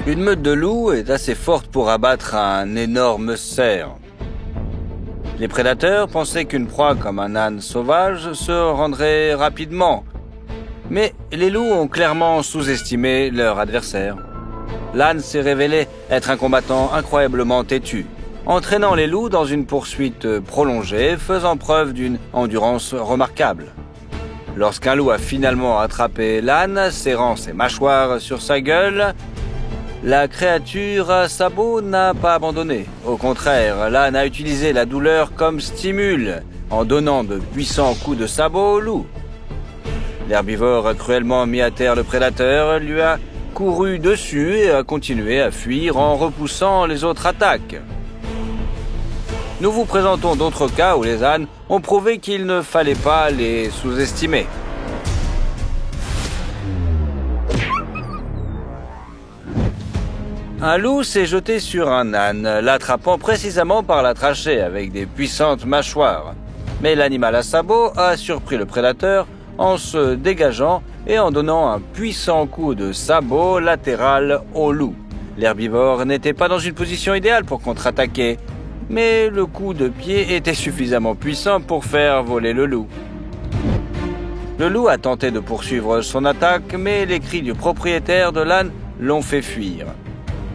Une meute de loups est assez forte pour abattre un énorme cerf. Les prédateurs pensaient qu'une proie comme un âne sauvage se rendrait rapidement. Mais les loups ont clairement sous-estimé leur adversaire. L'âne s'est révélé être un combattant incroyablement têtu, entraînant les loups dans une poursuite prolongée, faisant preuve d'une endurance remarquable. Lorsqu'un loup a finalement attrapé l'âne, serrant ses mâchoires sur sa gueule, la créature à sabots n'a pas abandonné. Au contraire, l'âne a utilisé la douleur comme stimule, en donnant de puissants coups de sabot au loup. L'herbivore a cruellement mis à terre le prédateur, lui a couru dessus et a continué à fuir en repoussant les autres attaques. Nous vous présentons d'autres cas où les ânes ont prouvé qu'il ne fallait pas les sous-estimer. Un loup s'est jeté sur un âne, l'attrapant précisément par la trachée avec des puissantes mâchoires. Mais l'animal à sabots a surpris le prédateur en se dégageant et en donnant un puissant coup de sabot latéral au loup. L'herbivore n'était pas dans une position idéale pour contre-attaquer, mais le coup de pied était suffisamment puissant pour faire voler le loup. Le loup a tenté de poursuivre son attaque, mais les cris du propriétaire de l'âne l'ont fait fuir.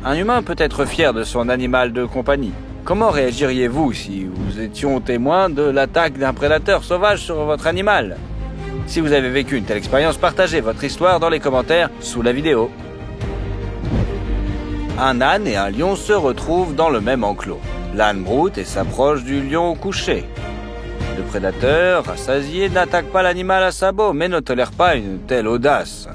Un humain peut être fier de son animal de compagnie. Comment réagiriez-vous si vous étions témoin de l'attaque d'un prédateur sauvage sur votre animal? Si vous avez vécu une telle expérience, partagez votre histoire dans les commentaires sous la vidéo. Un âne et un lion se retrouvent dans le même enclos. L'âne broute et s'approche du lion couché. Le prédateur, rassasié, n'attaque pas l'animal à sabots, mais ne tolère pas une telle audace.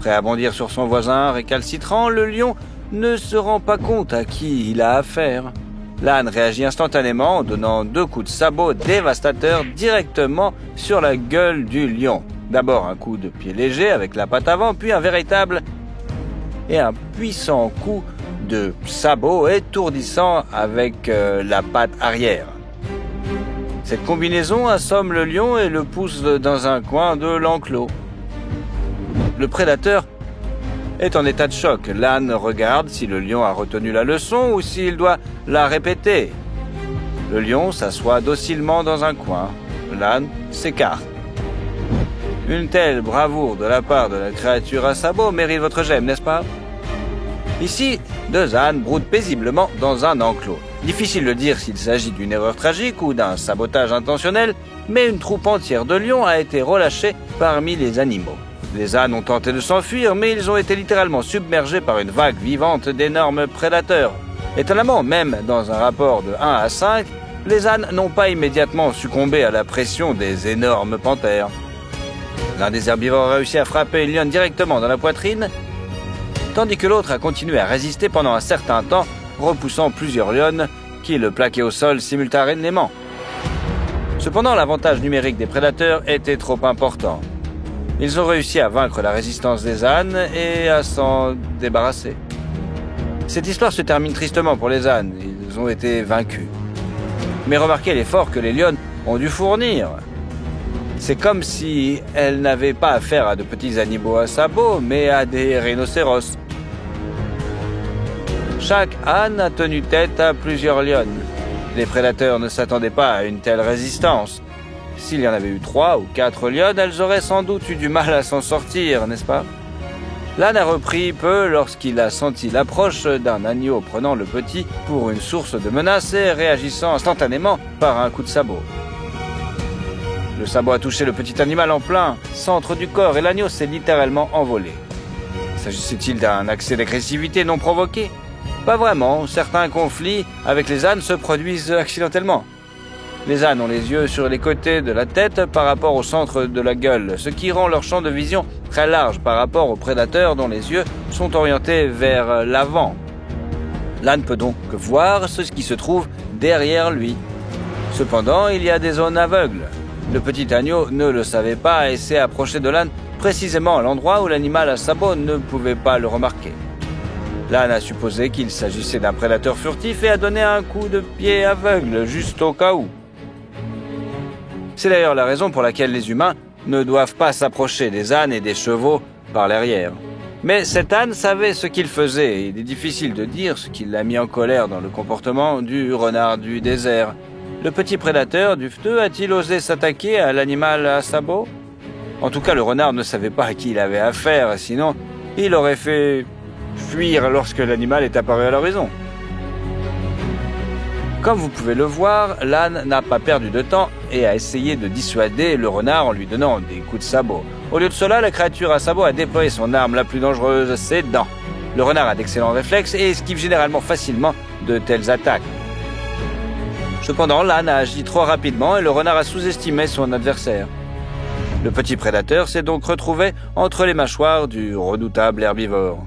Prêt à bondir sur son voisin récalcitrant, le lion ne se rend pas compte à qui il a affaire. L'âne réagit instantanément en donnant 2 coups de sabot dévastateurs directement sur la gueule du lion. D'abord un coup de pied léger avec la patte avant, puis un véritable et un puissant coup de sabot étourdissant avec la patte arrière. Cette combinaison assomme le lion et le pousse dans un coin de l'enclos. Le prédateur est en état de choc. L'âne regarde si le lion a retenu la leçon ou s'il doit la répéter. Le lion s'assoit docilement dans un coin. L'âne s'écarte. Une telle bravoure de la part de la créature à sabots mérite votre j'aime, n'est-ce pas? Ici, 2 ânes broutent paisiblement dans un enclos. Difficile de dire s'il s'agit d'une erreur tragique ou d'un sabotage intentionnel, mais une troupe entière de lions a été relâchée parmi les animaux. Les ânes ont tenté de s'enfuir, mais ils ont été littéralement submergés par une vague vivante d'énormes prédateurs. Étonnamment, même dans un rapport de 1 à 5, les ânes n'ont pas immédiatement succombé à la pression des énormes panthères. L'un des herbivores a réussi à frapper une lionne directement dans la poitrine, tandis que l'autre a continué à résister pendant un certain temps, repoussant plusieurs lionnes qui le plaquaient au sol simultanément. Cependant, l'avantage numérique des prédateurs était trop important. Ils ont réussi à vaincre la résistance des ânes et à s'en débarrasser. Cette histoire se termine tristement pour les ânes, ils ont été vaincus. Mais remarquez l'effort que les lionnes ont dû fournir. C'est comme si elles n'avaient pas affaire à de petits animaux à sabots, mais à des rhinocéros. Chaque âne a tenu tête à plusieurs lionnes. Les prédateurs ne s'attendaient pas à une telle résistance. S'il y en avait eu 3 ou 4 lionnes, elles auraient sans doute eu du mal à s'en sortir, n'est-ce pas? L'âne a repris peu lorsqu'il a senti l'approche d'un agneau prenant le petit pour une source de menace et réagissant instantanément par un coup de sabot. Le sabot a touché le petit animal en plein centre du corps et l'agneau s'est littéralement envolé. S'agissait-il d'un accès d'agressivité non provoqué? Pas vraiment, certains conflits avec les ânes se produisent accidentellement. Les ânes ont les yeux sur les côtés de la tête par rapport au centre de la gueule, ce qui rend leur champ de vision très large par rapport aux prédateurs dont les yeux sont orientés vers l'avant. L'âne peut donc voir ce qui se trouve derrière lui. Cependant, il y a des zones aveugles. Le petit agneau ne le savait pas et s'est approché de l'âne précisément à l'endroit où l'animal à sabots ne pouvait pas le remarquer. L'âne a supposé qu'il s'agissait d'un prédateur furtif et a donné un coup de pied aveugle, juste au cas où. C'est d'ailleurs la raison pour laquelle les humains ne doivent pas s'approcher des ânes et des chevaux par l'arrière. Mais cet âne savait ce qu'il faisait, et il est difficile de dire ce qui l'a mis en colère dans le comportement du renard du désert. Le petit prédateur duveteux a-t-il osé s'attaquer à l'animal à sabots? En tout cas, le renard ne savait pas à qui il avait affaire, sinon il aurait fait fuir lorsque l'animal est apparu à l'horizon. Comme vous pouvez le voir, l'âne n'a pas perdu de temps et a essayé de dissuader le renard en lui donnant des coups de sabot. Au lieu de cela, la créature à sabot a déployé son arme la plus dangereuse, ses dents. Le renard a d'excellents réflexes et esquive généralement facilement de telles attaques. Cependant, l'âne a agi trop rapidement et le renard a sous-estimé son adversaire. Le petit prédateur s'est donc retrouvé entre les mâchoires du redoutable herbivore.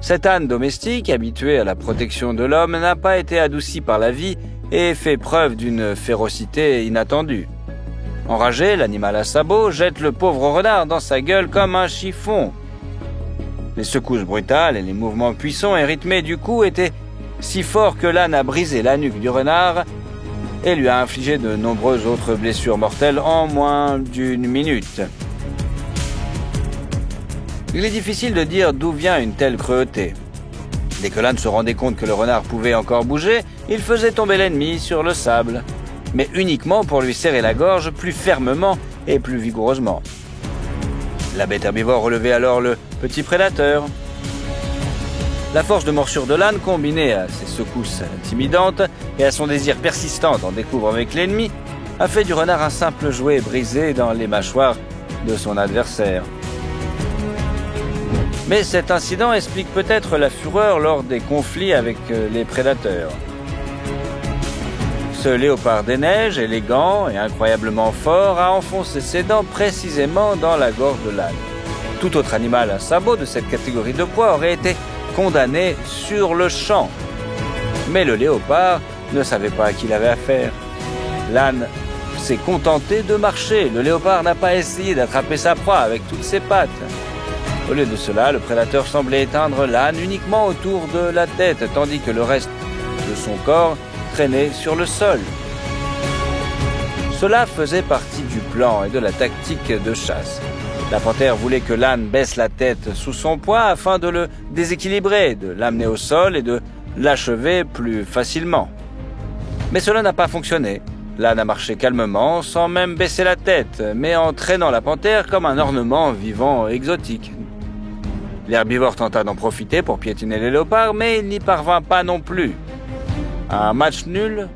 Cet âne domestique, habitué à la protection de l'homme, n'a pas été adouci par la vie et fait preuve d'une férocité inattendue. Enragé, l'animal à sabots jette le pauvre renard dans sa gueule comme un chiffon. Les secousses brutales et les mouvements puissants et rythmés du coup étaient si forts que l'âne a brisé la nuque du renard et lui a infligé de nombreuses autres blessures mortelles en moins d'une minute. Il est difficile de dire d'où vient une telle cruauté. Dès que l'âne se rendait compte que le renard pouvait encore bouger, il faisait tomber l'ennemi sur le sable, mais uniquement pour lui serrer la gorge plus fermement et plus vigoureusement. La bête herbivore relevait alors le petit prédateur. La force de morsure de l'âne, combinée à ses secousses intimidantes et à son désir persistant d'en découvrir avec l'ennemi, a fait du renard un simple jouet brisé dans les mâchoires de son adversaire. Mais cet incident explique peut-être la fureur lors des conflits avec les prédateurs. Ce léopard des neiges, élégant et incroyablement fort, a enfoncé ses dents précisément dans la gorge de l'âne. Tout autre animal à sabots de cette catégorie de poids aurait été condamné sur le champ. Mais le léopard ne savait pas à qui il avait affaire. L'âne s'est contenté de marcher. Le léopard n'a pas essayé d'attraper sa proie avec toutes ses pattes. Au lieu de cela, le prédateur semblait éteindre l'âne uniquement autour de la tête, tandis que le reste de son corps traînait sur le sol. Cela faisait partie du plan et de la tactique de chasse. La panthère voulait que l'âne baisse la tête sous son poids afin de le déséquilibrer, de l'amener au sol et de l'achever plus facilement. Mais cela n'a pas fonctionné. L'âne a marché calmement, sans même baisser la tête, mais en traînant la panthère comme un ornement vivant exotique. L'herbivore tenta d'en profiter pour piétiner les léopards, mais il n'y parvint pas non plus. Un match nul?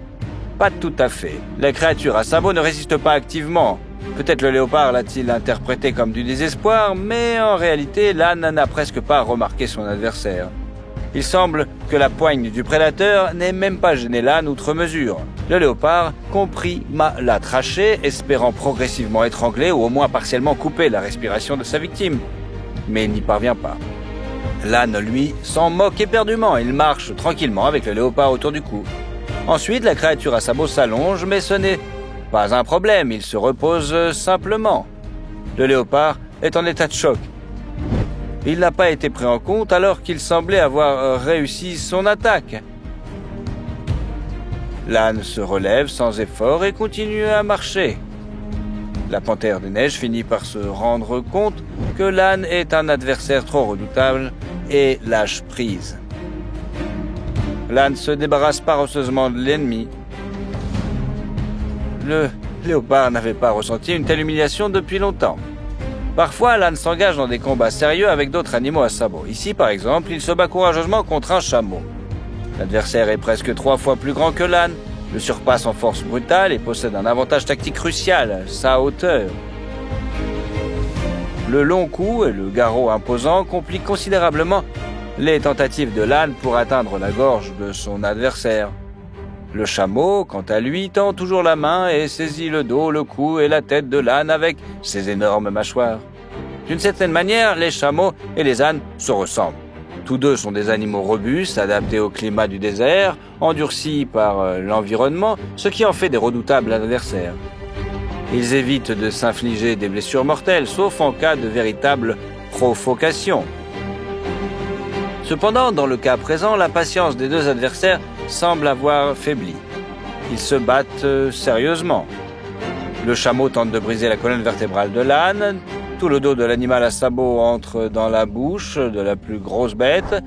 Pas tout à fait. La créature à sabots ne résiste pas activement. Peut-être le léopard l'a-t-il interprété comme du désespoir, mais en réalité, l'âne n'a presque pas remarqué son adversaire. Il semble que la poigne du prédateur n'ait même pas gêné l'âne outre mesure. Le léopard comprima la trachée, espérant progressivement étrangler ou au moins partiellement couper la respiration de sa victime. Mais il n'y parvient pas. L'âne, lui, s'en moque éperdument. Il marche tranquillement avec le léopard autour du cou. Ensuite, la créature à sabots s'allonge, mais ce n'est pas un problème. Il se repose simplement. Le léopard est en état de choc. Il n'a pas été pris en compte alors qu'il semblait avoir réussi son attaque. L'âne se relève sans effort et continue à marcher. La panthère des neiges finit par se rendre compte que l'âne est un adversaire trop redoutable et lâche prise. L'âne se débarrasse paresseusement de l'ennemi. Le léopard n'avait pas ressenti une telle humiliation depuis longtemps. Parfois, l'âne s'engage dans des combats sérieux avec d'autres animaux à sabots. Ici, par exemple, il se bat courageusement contre un chameau. L'adversaire est presque 3 fois plus grand que l'âne, le surpasse en force brutale et possède un avantage tactique crucial, sa hauteur. Le long cou et le garrot imposant compliquent considérablement les tentatives de l'âne pour atteindre la gorge de son adversaire. Le chameau, quant à lui, tend toujours la main et saisit le dos, le cou et la tête de l'âne avec ses énormes mâchoires. D'une certaine manière, les chameaux et les ânes se ressemblent. Tous deux sont des animaux robustes, adaptés au climat du désert, endurcis par l'environnement, ce qui en fait des redoutables adversaires. Ils évitent de s'infliger des blessures mortelles, sauf en cas de véritable provocation. Cependant, dans le cas présent, la patience des deux adversaires semble avoir faibli. Ils se battent sérieusement. Le chameau tente de briser la colonne vertébrale de l'âne, Tout le dos de l'animal à sabots entre dans la bouche de la plus grosse bête.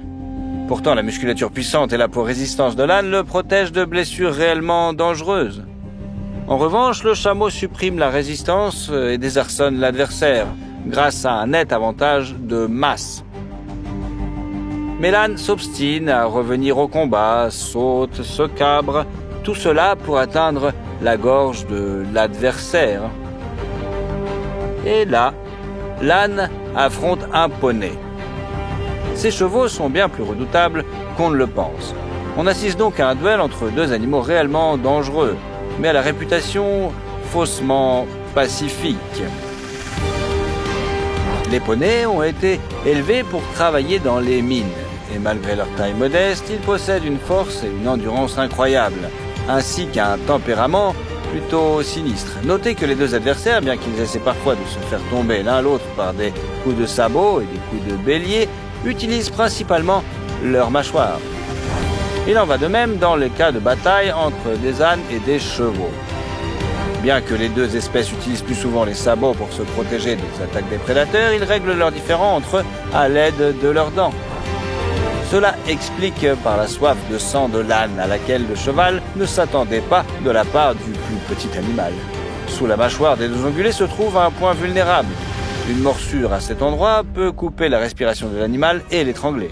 Pourtant, la musculature puissante et la peau résistante de l'âne le protègent de blessures réellement dangereuses. En revanche, le chameau supprime la résistance et désarçonne l'adversaire, grâce à un net avantage de masse. Mais l'âne s'obstine à revenir au combat, saute, se cabre, tout cela pour atteindre la gorge de l'adversaire. Et là, l'âne affronte un poney. Ces chevaux sont bien plus redoutables qu'on ne le pense. On assiste donc à un duel entre deux animaux réellement dangereux, mais à la réputation faussement pacifique. Les poneys ont été élevés pour travailler dans les mines, et malgré leur taille modeste, ils possèdent une force et une endurance incroyables, ainsi qu'un tempérament plutôt sinistre. Notez que les deux adversaires, bien qu'ils essaient parfois de se faire tomber l'un l'autre par des coups de sabot et des coups de bélier, utilisent principalement leurs mâchoires. Il en va de même dans les cas de bataille entre des ânes et des chevaux. Bien que les deux espèces utilisent plus souvent les sabots pour se protéger des attaques des prédateurs, ils règlent leurs différends entre eux à l'aide de leurs dents. Cela explique par la soif de sang de l'âne à laquelle le cheval ne s'attendait pas de la part du plus petit animal. Sous la mâchoire des deux ongulés se trouve un point vulnérable. Une morsure à cet endroit peut couper la respiration de l'animal et l'étrangler.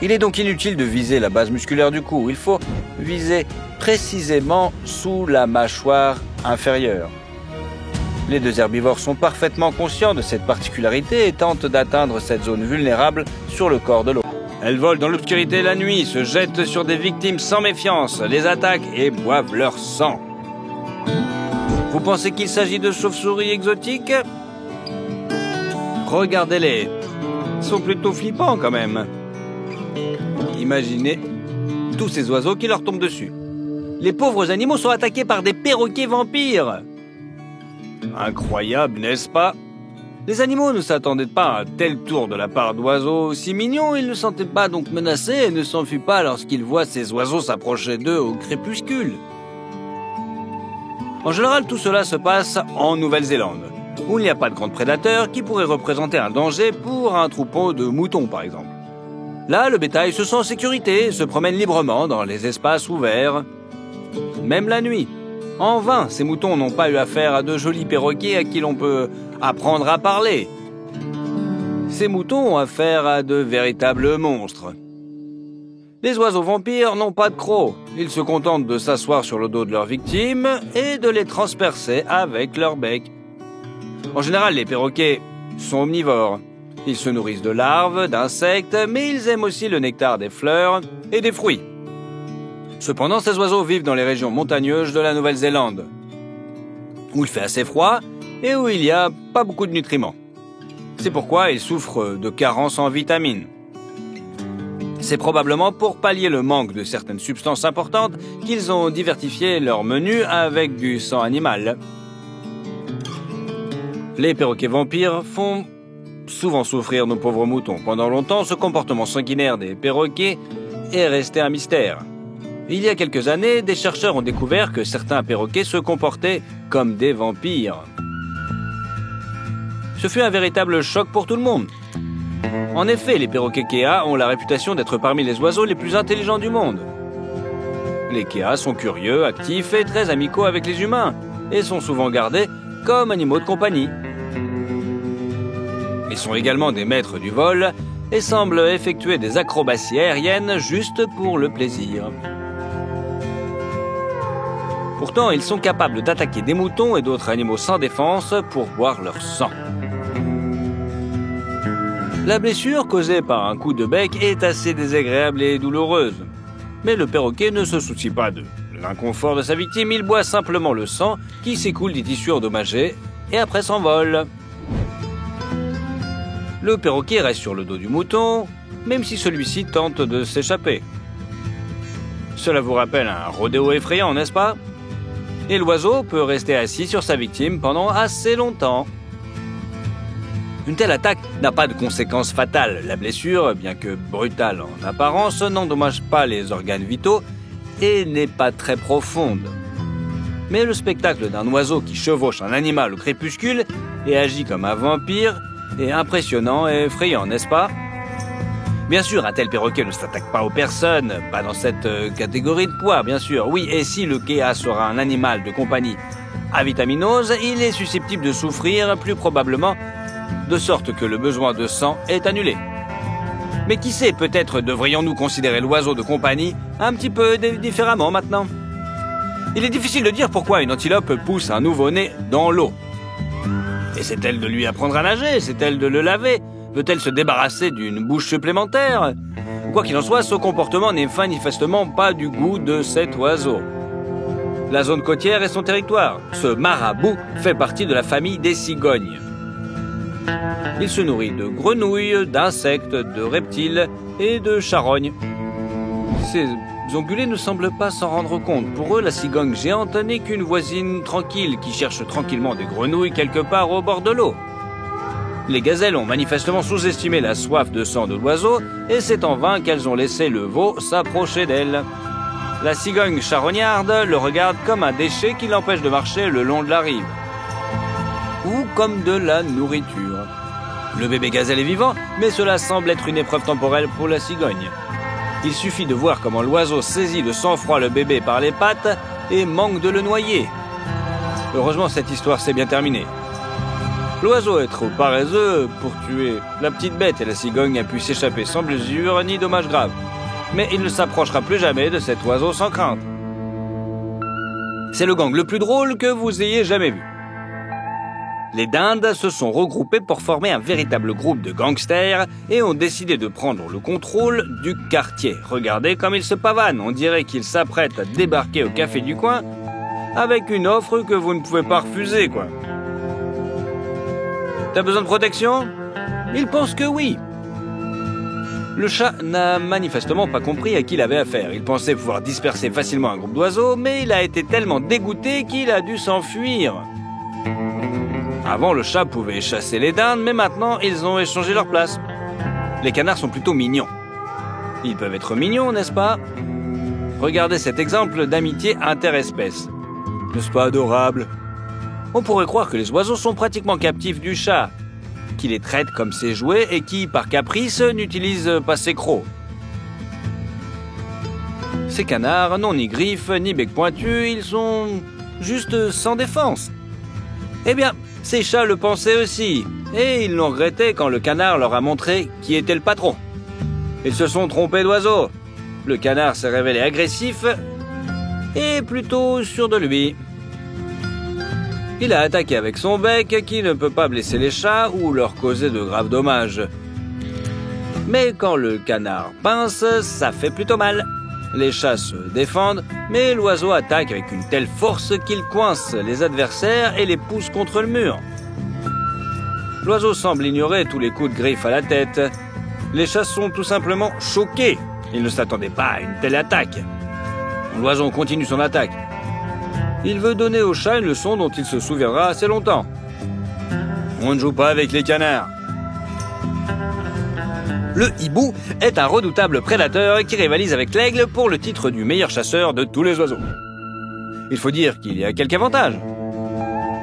Il est donc inutile de viser la base musculaire du cou. Il faut viser précisément sous la mâchoire inférieure. Les deux herbivores sont parfaitement conscients de cette particularité et tentent d'atteindre cette zone vulnérable sur le corps de l'autre. Elles volent dans l'obscurité la nuit, se jettent sur des victimes sans méfiance, les attaquent et boivent leur sang. Vous pensez qu'il s'agit de chauves-souris exotiques? Regardez-les. Ils sont plutôt flippants quand même. Imaginez tous ces oiseaux qui leur tombent dessus. Les pauvres animaux sont attaqués par des perroquets vampires. Incroyable, n'est-ce pas? Les animaux ne s'attendaient pas à un tel tour de la part d'oiseaux aussi mignons. Ils ne se sentaient pas donc menacés et ne s'enfuient pas lorsqu'ils voient ces oiseaux s'approcher d'eux au crépuscule. En général, tout cela se passe en Nouvelle-Zélande, où il n'y a pas de grands prédateurs qui pourraient représenter un danger pour un troupeau de moutons, par exemple. Là, le bétail se sent en sécurité et se promène librement dans les espaces ouverts, même la nuit. En vain, ces moutons n'ont pas eu affaire à de jolis perroquets à qui l'on peut apprendre à parler. Ces moutons ont affaire à de véritables monstres. Les oiseaux vampires n'ont pas de crocs. Ils se contentent de s'asseoir sur le dos de leurs victimes et de les transpercer avec leur bec. En général, les perroquets sont omnivores. Ils se nourrissent de larves, d'insectes, mais ils aiment aussi le nectar des fleurs et des fruits. Cependant, ces oiseaux vivent dans les régions montagneuses de la Nouvelle-Zélande, où il fait assez froid et où il n'y a pas beaucoup de nutriments. C'est pourquoi ils souffrent de carences en vitamines. C'est probablement pour pallier le manque de certaines substances importantes qu'ils ont diversifié leur menu avec du sang animal. Les perroquets vampires font souvent souffrir nos pauvres moutons. Pendant longtemps, ce comportement sanguinaire des perroquets est resté un mystère. Il y a quelques années, des chercheurs ont découvert que certains perroquets se comportaient comme des vampires. Ce fut un véritable choc pour tout le monde. En effet, les perroquets kéas ont la réputation d'être parmi les oiseaux les plus intelligents du monde. Les kéas sont curieux, actifs et très amicaux avec les humains, et sont souvent gardés comme animaux de compagnie. Ils sont également des maîtres du vol et semblent effectuer des acrobaties aériennes juste pour le plaisir. Pourtant, ils sont capables d'attaquer des moutons et d'autres animaux sans défense pour boire leur sang. La blessure causée par un coup de bec est assez désagréable et douloureuse. Mais le perroquet ne se soucie pas de l'inconfort de sa victime, il boit simplement le sang qui s'écoule des tissus endommagés et après s'envole. Le perroquet reste sur le dos du mouton, même si celui-ci tente de s'échapper. Cela vous rappelle un rodéo effrayant, n'est-ce pas? Et l'oiseau peut rester assis sur sa victime pendant assez longtemps. Une telle attaque n'a pas de conséquences fatales. La blessure, bien que brutale en apparence, n'endommage pas les organes vitaux et n'est pas très profonde. Mais le spectacle d'un oiseau qui chevauche un animal au crépuscule et agit comme un vampire est impressionnant et effrayant, n'est-ce pas? Bien sûr, un tel perroquet ne s'attaque pas aux personnes, pas dans cette catégorie de poids, bien sûr. Oui, et si le kéa sera un animal de compagnie avitaminose, il est susceptible de souffrir, plus probablement, de sorte que le besoin de sang est annulé. Mais qui sait, peut-être devrions-nous considérer l'oiseau de compagnie un petit peu différemment maintenant. Il est difficile de dire pourquoi une antilope pousse un nouveau-né dans l'eau. Essaie-t-elle de lui apprendre à nager? Essaie-t-elle de le laver? Veut-elle se débarrasser d'une bouche supplémentaire? Quoi qu'il en soit, ce comportement n'est manifestement pas du goût de cet oiseau. La zone côtière est son territoire. Ce marabout fait partie de la famille des cigognes. Il se nourrit de grenouilles, d'insectes, de reptiles et de charognes. Ces ongulés ne semblent pas s'en rendre compte. Pour eux, la cigogne géante n'est qu'une voisine tranquille qui cherche tranquillement des grenouilles quelque part au bord de l'eau. Les gazelles ont manifestement sous-estimé la soif de sang de l'oiseau et c'est en vain qu'elles ont laissé le veau s'approcher d'elles. La cigogne charognarde le regarde comme un déchet qui l'empêche de marcher le long de la rive. Ou comme de la nourriture. Le bébé gazelle est vivant, mais cela semble être une épreuve temporelle pour la cigogne. Il suffit de voir comment l'oiseau saisit de sang-froid le bébé par les pattes et manque de le noyer. Heureusement, cette histoire s'est bien terminée. L'oiseau est trop paresseux pour tuer la petite bête et la cigogne a pu s'échapper sans blessure ni dommage grave. Mais il ne s'approchera plus jamais de cet oiseau sans crainte. C'est le gang le plus drôle que vous ayez jamais vu. Les dindes se sont regroupées pour former un véritable groupe de gangsters et ont décidé de prendre le contrôle du quartier. Regardez comme ils se pavanent, on dirait qu'ils s'apprêtent à débarquer au café du coin avec une offre que vous ne pouvez pas refuser, quoi. T'as besoin de protection? Il pense que oui. Le chat n'a manifestement pas compris à qui il avait affaire. Il pensait pouvoir disperser facilement un groupe d'oiseaux, mais il a été tellement dégoûté qu'il a dû s'enfuir. Avant, le chat pouvait chasser les dindes, mais maintenant, ils ont échangé leur place. Les canards sont plutôt mignons. Ils peuvent être mignons, n'est-ce pas? Regardez cet exemple d'amitié interespèce. N'est-ce pas adorable? On pourrait croire que les oiseaux sont pratiquement captifs du chat, qui les traite comme ses jouets et qui, par caprice, n'utilise pas ses crocs. Ces canards n'ont ni griffes, ni bec pointu, ils sont juste sans défense. Eh bien, ces chats le pensaient aussi, et ils l'ont regretté quand le canard leur a montré qui était le patron. Ils se sont trompés d'oiseau. Le canard s'est révélé agressif et plutôt sûr de lui. Il a attaqué avec son bec qui ne peut pas blesser les chats ou leur causer de graves dommages. Mais quand le canard pince, ça fait plutôt mal. Les chats se défendent, mais l'oiseau attaque avec une telle force qu'il coince les adversaires et les pousse contre le mur. L'oiseau semble ignorer tous les coups de griffe à la tête. Les chats sont tout simplement choqués. Ils ne s'attendaient pas à une telle attaque. L'oiseau continue son attaque. Il veut donner au chat une leçon dont il se souviendra assez longtemps. On ne joue pas avec les canards. Le hibou est un redoutable prédateur qui rivalise avec l'aigle pour le titre du meilleur chasseur de tous les oiseaux. Il faut dire qu'il y a quelques avantages.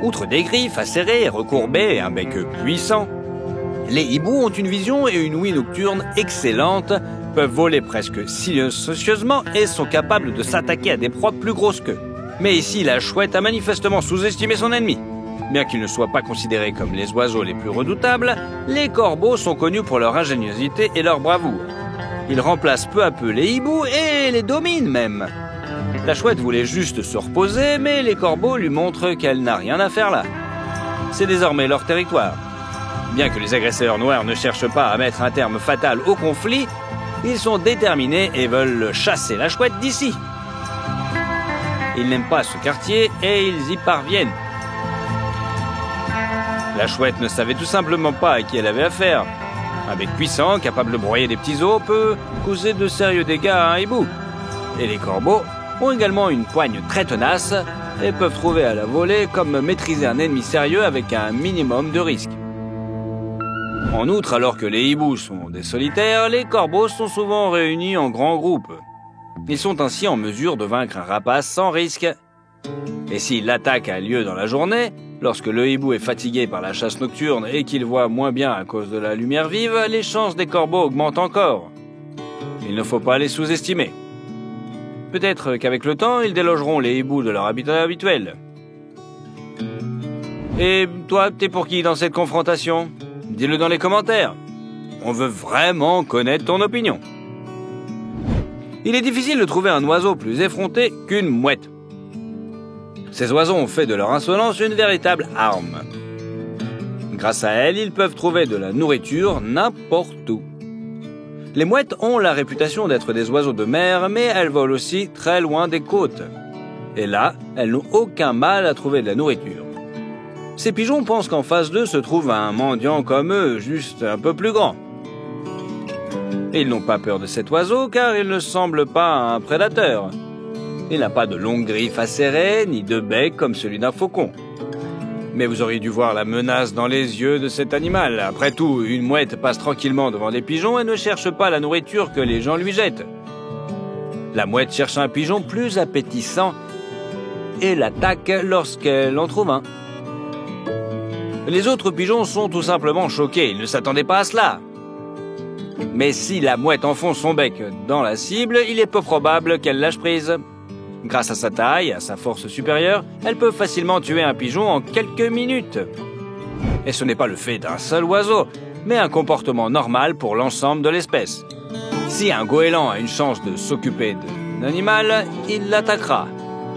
Outre des griffes acérées et recourbées et un bec puissant, les hiboux ont une vision et une ouïe nocturne excellentes, peuvent voler presque silencieusement et sont capables de s'attaquer à des proies plus grosses qu'eux. Mais ici, la chouette a manifestement sous-estimé son ennemi. Bien qu'ils ne soient pas considérés comme les oiseaux les plus redoutables, les corbeaux sont connus pour leur ingéniosité et leur bravoure. Ils remplacent peu à peu les hiboux et les dominent même. La chouette voulait juste se reposer, mais les corbeaux lui montrent qu'elle n'a rien à faire là. C'est désormais leur territoire. Bien que les agresseurs noirs ne cherchent pas à mettre un terme fatal au conflit, ils sont déterminés et veulent chasser la chouette d'ici. Ils n'aiment pas ce quartier et ils y parviennent. La chouette ne savait tout simplement pas à qui elle avait affaire. Un bec puissant, capable de broyer des petits os, peut causer de sérieux dégâts à un hibou. Et les corbeaux ont également une poigne très tenace et peuvent trouver à la volée comme maîtriser un ennemi sérieux avec un minimum de risque. En outre, alors que les hiboux sont des solitaires, les corbeaux sont souvent réunis en grands groupes. Ils sont ainsi en mesure de vaincre un rapace sans risque. Et si l'attaque a lieu dans la journée, lorsque le hibou est fatigué par la chasse nocturne et qu'il voit moins bien à cause de la lumière vive, les chances des corbeaux augmentent encore. Il ne faut pas les sous-estimer. Peut-être qu'avec le temps, ils délogeront les hiboux de leur habitat habituel. Et toi, t'es pour qui dans cette confrontation? Dis-le dans les commentaires. On veut vraiment connaître ton opinion. Il est difficile de trouver un oiseau plus effronté qu'une mouette. Ces oiseaux ont fait de leur insolence une véritable arme. Grâce à elle, ils peuvent trouver de la nourriture n'importe où. Les mouettes ont la réputation d'être des oiseaux de mer, mais elles volent aussi très loin des côtes. Et là, elles n'ont aucun mal à trouver de la nourriture. Ces pigeons pensent qu'en face d'eux se trouve un mendiant comme eux, juste un peu plus grand. Et ils n'ont pas peur de cet oiseau car il ne semble pas un prédateur. Il n'a pas de longues griffes acérées, ni de bec comme celui d'un faucon. Mais vous auriez dû voir la menace dans les yeux de cet animal. Après tout, une mouette passe tranquillement devant des pigeons et ne cherche pas la nourriture que les gens lui jettent. La mouette cherche un pigeon plus appétissant et l'attaque lorsqu'elle en trouve un. Les autres pigeons sont tout simplement choqués, ils ne s'attendaient pas à cela. Mais si la mouette enfonce son bec dans la cible, il est peu probable qu'elle lâche prise. Grâce à sa taille et à sa force supérieure, elle peut facilement tuer un pigeon en quelques minutes. Et ce n'est pas le fait d'un seul oiseau, mais un comportement normal pour l'ensemble de l'espèce. Si un goéland a une chance de s'occuper d'un animal, il l'attaquera.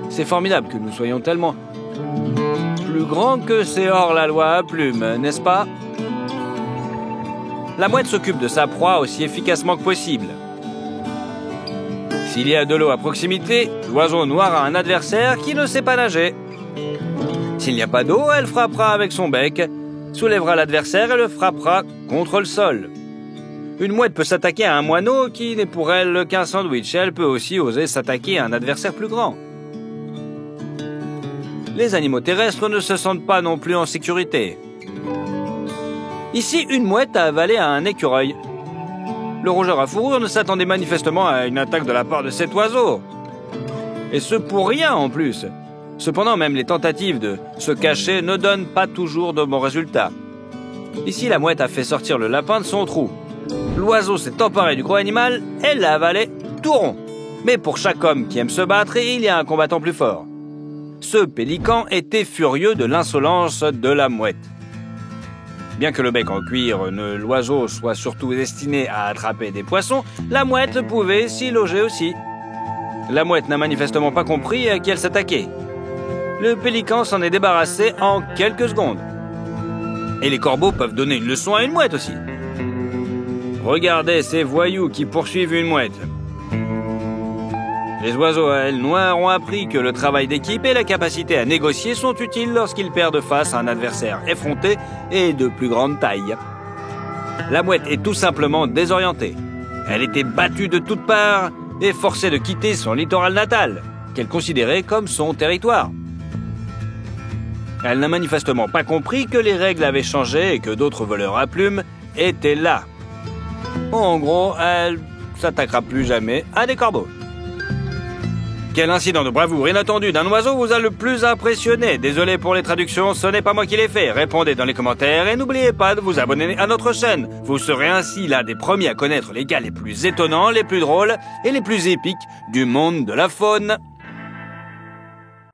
C'est formidable que nous soyons tellement plus grands que c'est hors la loi à plumes, n'est-ce pas? La mouette s'occupe de sa proie aussi efficacement que possible. S'il y a de l'eau à proximité, l'oiseau noirra un adversaire qui ne sait pas nager. S'il n'y a pas d'eau, elle frappera avec son bec, soulèvera l'adversaire et le frappera contre le sol. Une mouette peut s'attaquer à un moineau qui n'est pour elle qu'un sandwich. Elle peut aussi oser s'attaquer à un adversaire plus grand. Les animaux terrestres ne se sentent pas non plus en sécurité. Ici, une mouette a avalé un écureuil. Le rongeur à fourrure ne s'attendait manifestement à une attaque de la part de cet oiseau. Et ce pour rien en plus. Cependant, même les tentatives de se cacher ne donnent pas toujours de bons résultats. Ici, la mouette a fait sortir le lapin de son trou. L'oiseau s'est emparé du gros animal et l'a avalé tout rond. Mais pour chaque homme qui aime se battre, il y a un combattant plus fort. Ce pélican était furieux de l'insolence de la mouette. Bien que le bec en cuir de l'oiseau soit surtout destiné à attraper des poissons, la mouette pouvait s'y loger aussi. La mouette n'a manifestement pas compris à qui elle s'attaquait. Le pélican s'en est débarrassé en quelques secondes. Et les corbeaux peuvent donner une leçon à une mouette aussi. Regardez ces voyous qui poursuivent une mouette. Les oiseaux à ailes noires ont appris que le travail d'équipe et la capacité à négocier sont utiles lorsqu'ils perdent face à un adversaire effronté et de plus grande taille. La mouette est tout simplement désorientée. Elle était battue de toutes parts et forcée de quitter son littoral natal, qu'elle considérait comme son territoire. Elle n'a manifestement pas compris que les règles avaient changé et que d'autres voleurs à plumes étaient là. En gros, elle s'attaquera plus jamais à des corbeaux. Quel incident de bravoure inattendu d'un oiseau vous a le plus impressionné? Désolé pour les traductions, ce n'est pas moi qui les fais. Répondez dans les commentaires et n'oubliez pas de vous abonner à notre chaîne. Vous serez ainsi l'un des premiers à connaître les cas les plus étonnants, les plus drôles et les plus épiques du monde de la faune.